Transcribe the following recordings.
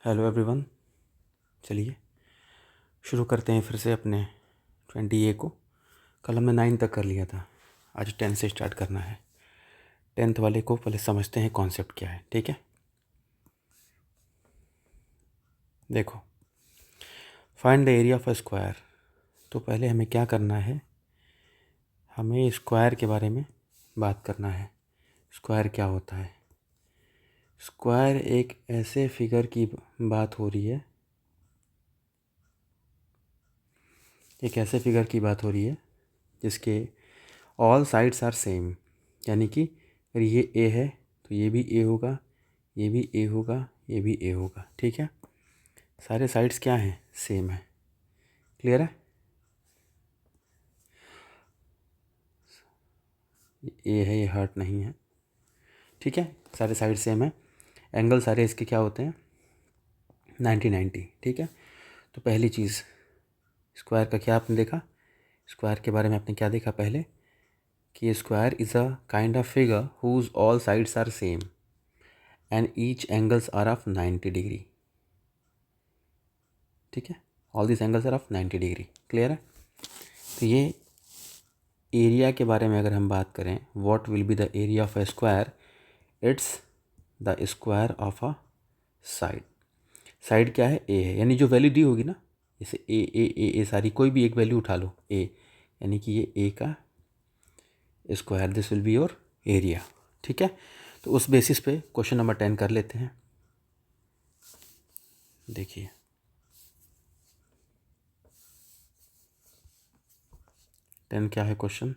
Hello everyone, चलिए शुरू करते हैं फिर से अपने 20A को। कल हमने 9 तक कर लिया था, आज 10 से स्टार्ट करना है। 10th वाले को पहले समझते हैं कॉन्सेप्ट क्या है, ठीक है। देखो, find the area of a square. तो पहले हमें क्या करना है, हमें स्क्वायर के बारे में बात करना है। स्क्वायर क्या होता है? स्क्वायर एक ऐसे फिगर की बात हो रही है, जिसके ऑल साइड्स आर सेम। यानी कि अगर ये ए है तो ये भी ए होगा, ये भी ए होगा, ये भी ए होगा, ठीक है। सारे साइड्स क्या हैं? सेम है। क्लियर है? ए है, ये हर्ट नहीं है, ठीक है। सारे साइड सेम है। एंगल सारे इसके क्या होते हैं? 90-90, ठीक है। तो पहली चीज़, स्क्वायर का क्या आपने देखा? स्क्वायर के बारे में आपने क्या देखा पहले? कि square is a kind of figure whose all sides are same and each angles are of 90 degree, ठीक है। All this angles are of 90 degree. Clear है? तो ये एरिया के बारे में अगर हम बात करें, what will be the area of a square? It's the square of a side. Side क्या है? ए है, यानी जो वैल्यू दी होगी ना, जैसे ए ए ए ए सारी कोई भी एक वैल्यू उठा लो, ए, यानी कि ये ए का square, this will be your area, ठीक है। तो उस बेसिस पे क्वेश्चन नंबर 10 कर लेते हैं। देखिए, क्या है question?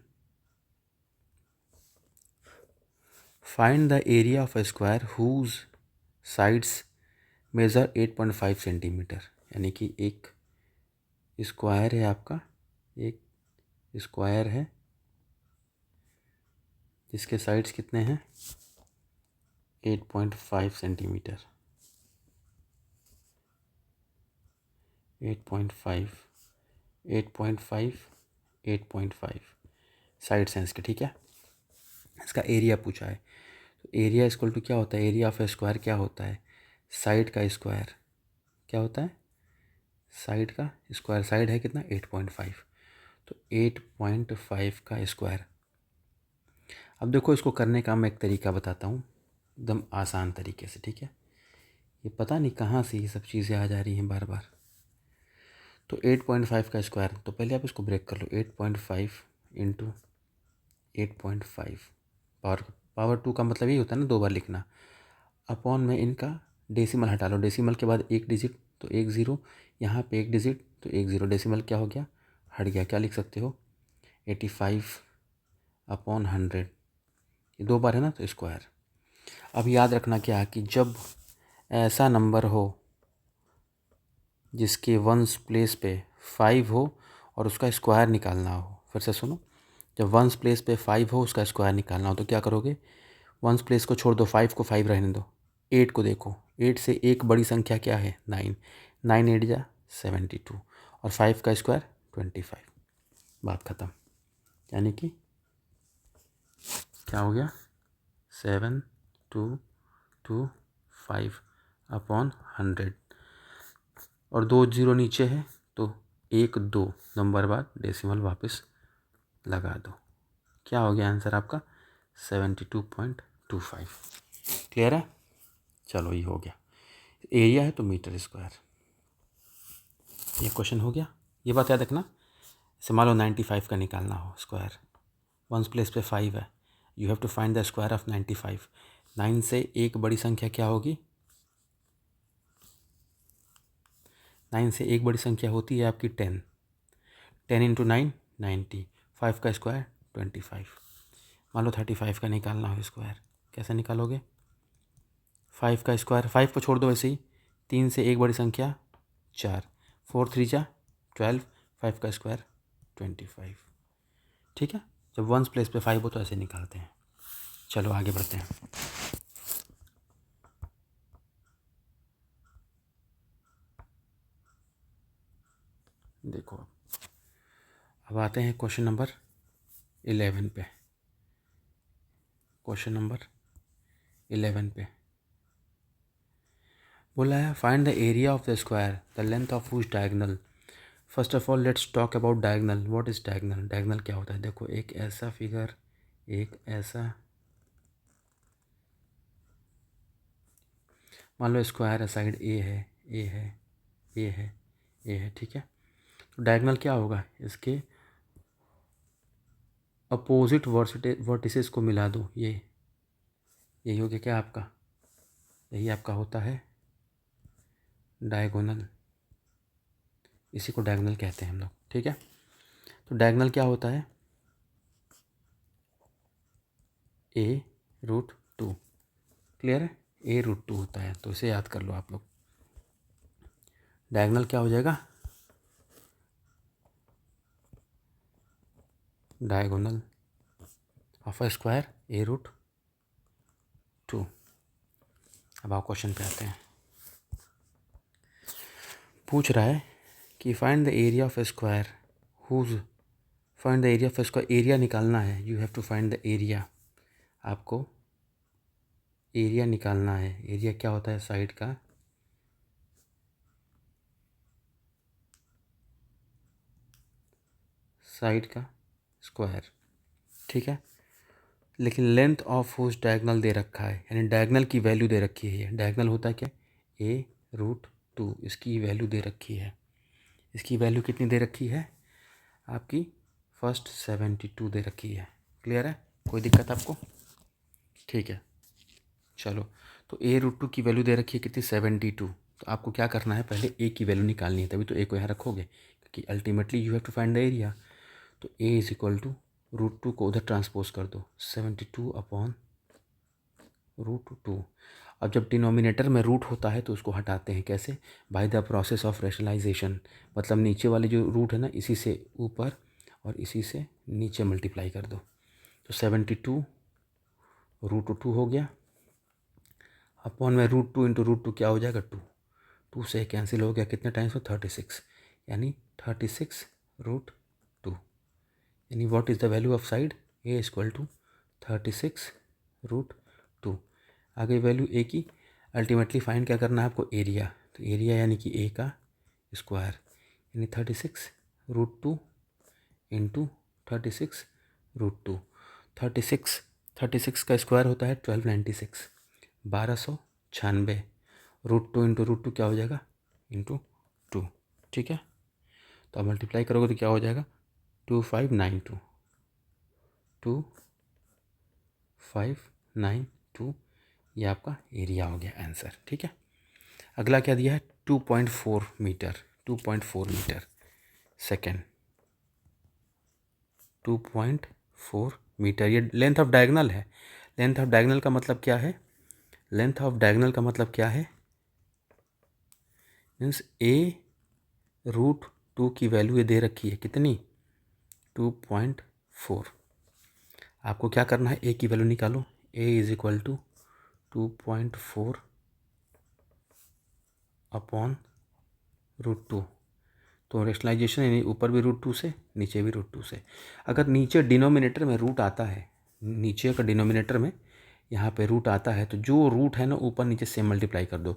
Find the area of a square whose sides measure 8.5 centimetre. यानी कि एक स्क्वायर है आपका, एक स्क्वायर है जिसके साइड्स कितने हैं? 8.5 सेंटीमीटर। 8.5 8.5 8.5 साइड्स हैं इसके, ठीक है। इसका एरिया पूछा है, तो एरिया इक्वल टू क्या होता है? एरिया ऑफ ए स्क्वायर क्या होता है? साइड का स्क्वायर। क्या होता है? साइड का स्क्वायर। साइड है कितना? 8.5, तो 8.5 का स्क्वायर। अब देखो, इसको करने का मैं एक तरीका बताता हूँ, एकदम आसान तरीके से, ठीक है। ये पता नहीं कहाँ से ये सब चीज़ें आ जा रही हैं बार बार। तो 8.5 का स्क्वायर, तो पहले आप इसको ब्रेक कर लो। 8.5 इंटू 8.5, पावर 2 का मतलब यही होता है ना, 2 बार लिखना। अपॉन में इनका डेसिमल हटा लो, डेसिमल के बाद एक डिजिट तो एक ज़ीरो, यहाँ पे एक डिजिट तो एक ज़ीरो, डेसिमल क्या हो गया? हट गया। क्या लिख सकते हो? 85/100। ये 2 बार है ना, तो स्क्वायर। अब याद रखना क्या, कि जब ऐसा नंबर हो जिसके वंस प्लेस पे 5 हो और उसका स्क्वायर निकालना हो, फिर से सुनो, जब वंस प्लेस पे 5 हो, उसका स्क्वायर निकालना हो, तो क्या करोगे? वंस प्लेस को छोड़ दो, 5 को 5 रहने दो, 8 को देखो, 8 से एक बड़ी संख्या क्या है? 9। 9 8 जा 72, और 5 का स्क्वायर 25। बात ख़त्म। यानी कि क्या हो गया? 7225/100, और 2 जीरो नीचे है तो 1 2 नंबर बाद डेसिमल वापस लगा दो। क्या हो गया आंसर आपका? 72.25। क्लियर है? चलो, ये हो गया। एरिया है तो मीटर स्क्वायर। ये क्वेश्चन हो गया। ये बात याद रखना, जैसे मान लो 95 का निकालना हो स्क्वायर, वंस प्लेस पे 5 है, you have to find the square of 95। 9 से एक बड़ी संख्या क्या होगी? 9 से एक बड़ी संख्या होती है आपकी 10। 10 इंटू 9 90, 5 का स्क्वायर 25। मान लो 35 का निकालना हो स्क्वायर, कैसे निकालोगे? 5 का स्क्वायर, 5 को छोड़ दो वैसे ही, 3 से एक बड़ी संख्या 4, 4 3 जा 12, 5 का स्क्वायर 25, ठीक है। जब वंस प्लेस पे 5 हो तो ऐसे निकालते हैं। चलो आगे बढ़ते हैं। देखो, अब आते हैं क्वेश्चन नंबर 11 पे। क्वेश्चन नंबर 11 पे बोला है find the area of the square the length of whose diagonal. First of all let's talk about diagonal. What is diagonal? Diagonal क्या होता है? देखो एक ऐसा फिगर, एक ऐसा, मान लो स्क्वायर है, साइड ए है, ए है, ए है, ए है, ठीक है। तो डायगनल क्या होगा? इसके अपोजिट वर्टिसेस को मिला दो, ये यही हो गया क्या आपका? यही आपका होता है डायगोनल। इसी को डायगोनल कहते हैं हम लोग, ठीक है। तो डायगोनल क्या होता है? a√2। क्लियर है? a√2 होता है, तो इसे याद कर लो आप लोग। डायगोनल क्या हो जाएगा? Diagonal of a square a√2। अब आप क्वेश्चन पे आते हैं। पूछ रहा है कि find the area of a square whose, find the area of a square, area निकालना है। You have to find the area, आपको एरिया निकालना है। एरिया क्या होता है? साइड का स्क्वायर, ठीक है। लेकिन लेंथ ऑफ हुज डायगनल दे रखा है, यानी डायगनल की वैल्यू दे रखी है। डायगनल होता है क्या? a√2, इसकी वैल्यू दे रखी है। इसकी वैल्यू कितनी दे रखी है आपकी? फर्स्ट 72 दे रखी है। क्लियर है? कोई दिक्कत आपको? ठीक है, चलो। तो a√2 की वैल्यू दे रखी है कितनी? 72। तो आपको क्या करना है? पहले a की वैल्यू निकालनी है, तभी तो a को यहाँ रखोगे, क्योंकि ultimately you have to find the area. तो a इज इक्वल टू √2 को उधर ट्रांसपोज कर दो, 72/√2। अब जब डिनोमिनेटर में रूट होता है तो उसको हटाते हैं। कैसे? By the process of rationalisation. मतलब नीचे वाले जो रूट है ना, इसी से ऊपर और इसी से नीचे मल्टीप्लाई कर दो। तो 72√2 हो गया, अपॉन में √2 इंटू √2 क्या हो जाएगा? 2। 2 से कैंसिल हो गया, कितने टाइम्स में? 36, यानी 36√2। यानी what is the value of side? a equal to 36√2। आ गई वैल्यू a की। अल्टीमेटली फाइंड क्या करना है आपको? एरिया। तो एरिया यानी कि a का स्क्वायर, यानी 36√2 इंटू 36√2। 36 का स्क्वायर होता है 1296, 1296। √2 इंटू √2 क्या हो जाएगा? इंटू 2, ठीक है। तो आप मल्टीप्लाई करोगे तो क्या हो जाएगा? 2592, 2592। ये आपका एरिया हो गया आंसर, ठीक है। अगला क्या दिया है? 2.4 मीटर, 2.4 मीटर सेकेंड, 2.4 मीटर। ये लेंथ ऑफ डायगनल है। लेंथ ऑफ डायगनल का मतलब क्या है? लेंथ ऑफ डायगनल का मतलब क्या है? मीन्स a√2 की वैल्यू ये दे रखी है कितनी? 2.4। आपको क्या करना है? a की वैल्यू निकालो। a is equal to 2.4 upon √2। तो रेशनलाइजेशन यानी ऊपर भी √2 से, नीचे भी √2 से। अगर नीचे डिनोमिनेटर में रूट आता है, नीचे का डिनोमिनेटर में यहाँ पे रूट आता है, तो जो रूट है ना ऊपर नीचे से मल्टीप्लाई कर दो।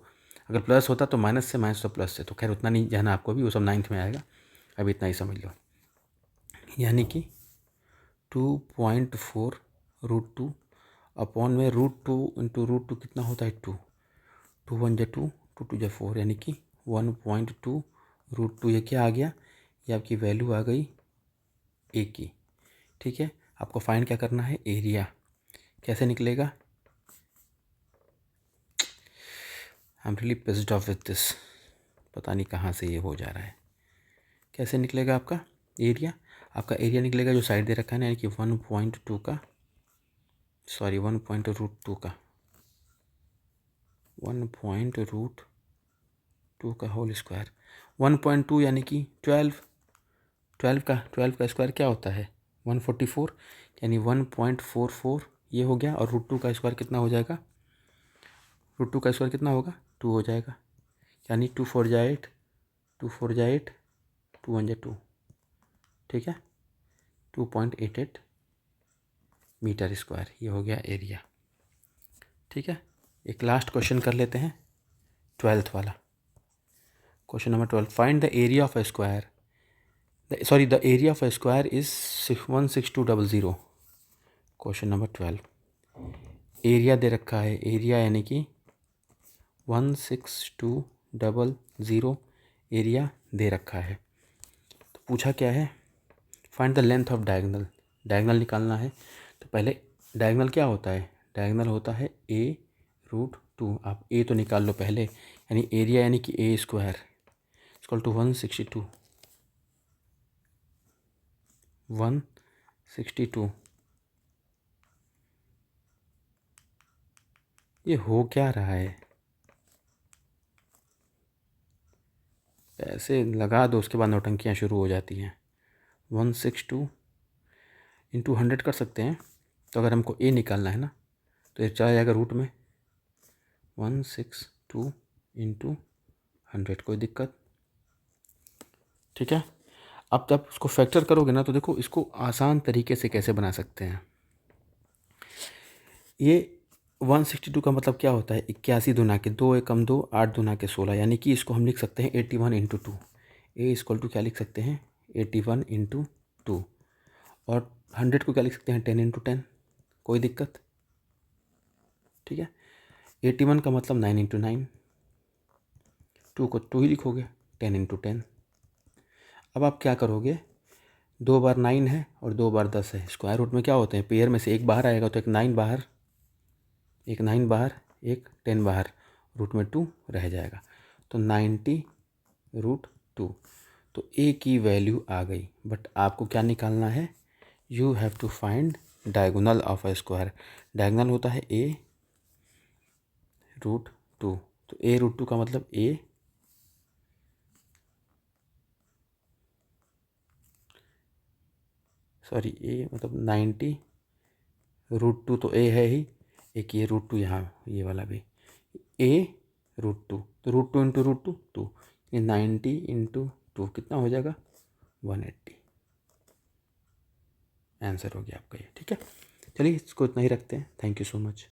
अगर प्लस होता तो माइनस से, माइनस तो प्लस से। तो खैर उतना नहीं जाना आपको भी, वो सब 9th में आएगा, अभी इतना ही समझ लो। यानी कि 2.4√2 अपॉन में √2 इंटू √2 कितना होता है? 2। 2 1 जा 2, 2 2 जा 4, यानी कि 1.2√2। ये क्या आ गया? ये आपकी वैल्यू आ गई a की, ठीक है। आपको फाइंड क्या करना है? एरिया। कैसे निकलेगा? I am really pissed off with this, पता नहीं कहाँ से ये हो जा रहा है। कैसे निकलेगा आपका एरिया? आपका एरिया निकलेगा जो साइड दे रखा है ना, यानी कि 1.2 का, सॉरी 1.√2 का, 1.√2 का होल स्क्वायर। 1.2 यानी कि 12 का स्क्वायर क्या होता है? 144, यानी 1.44 ये हो गया। और √2 का स्क्वायर कितना हो जाएगा? √2 का स्क्वायर कितना होगा? 2 हो जाएगा। यानी 2 4 जा 8, 2 4 जा 8, 2 1 जा 2, ठीक है। 2.88 मीटर स्क्वायर, ये हो गया एरिया, ठीक है। एक लास्ट क्वेश्चन कर लेते हैं। 12th वाला question number 12, find the area of a square, sorry the area of a square is 16200। Question number 12, area दे रखा है, एरिया यानी कि 16200 एरिया दे रखा है। तो पूछा क्या है, find the length of diagonal, diagonal निकालना है। तो पहले डायगोनल क्या होता है, डायगोनल होता है a√2। आप a तो निकाल लो पहले, यानी एरिया यानी कि a स्क्वायर इक्वल टू 162। ये हो क्या रहा है, ऐसे लगा दो उसके बाद नौटंकियाँ शुरू हो जाती हैं। 162 इंटू 100 कर सकते हैं। तो अगर हमको a निकालना है ना, तो ये चला जाएगा रूट में 162 इंटू 100, कोई दिक्कत, ठीक है। अब जब उसको फैक्टर करोगे ना, तो देखो इसको आसान तरीके से कैसे बना सकते हैं। ये 162 का मतलब क्या होता है, 81 दूना के 2 एकम 2, 8 दूना के 16, यानी कि इसको हम लिख सकते हैं 81 इंटू 2। ए इक्वल टू क्या लिख सकते हैं, 81 इंटू 2। और 100 को क्या लिख सकते हैं, 10 इंटू 10, कोई दिक्कत, ठीक है। 81 का मतलब 9 इंटू 9, 2 को 2 ही लिखोगे, 10 इंटू 10। अब आप क्या करोगे, 2 बार 9 है और 2 बार 10 है, स्क्वायर रूट में क्या होते हैं, पेयर में से एक बाहर आएगा, तो एक 9 बाहर, एक 9 बाहर, एक 10 बाहर, रूट में 2 रह जाएगा, तो 90√2। तो a की वैल्यू आ गई। बट आपको क्या निकालना है, you have to find diagonal of a square. Diagonal होता है a√2। तो a√2 का मतलब a मतलब 90√2, तो a है ही, एक ये √2 यहाँ, ये वाला भी a√2, तो √2 इंटू √2 2, ये 90 इंटू 2 कितना हो जाएगा, 180। आंसर हो गया आपका ये, ठीक है। चलिए इसको इतना ही रखते हैं। Thank you so much.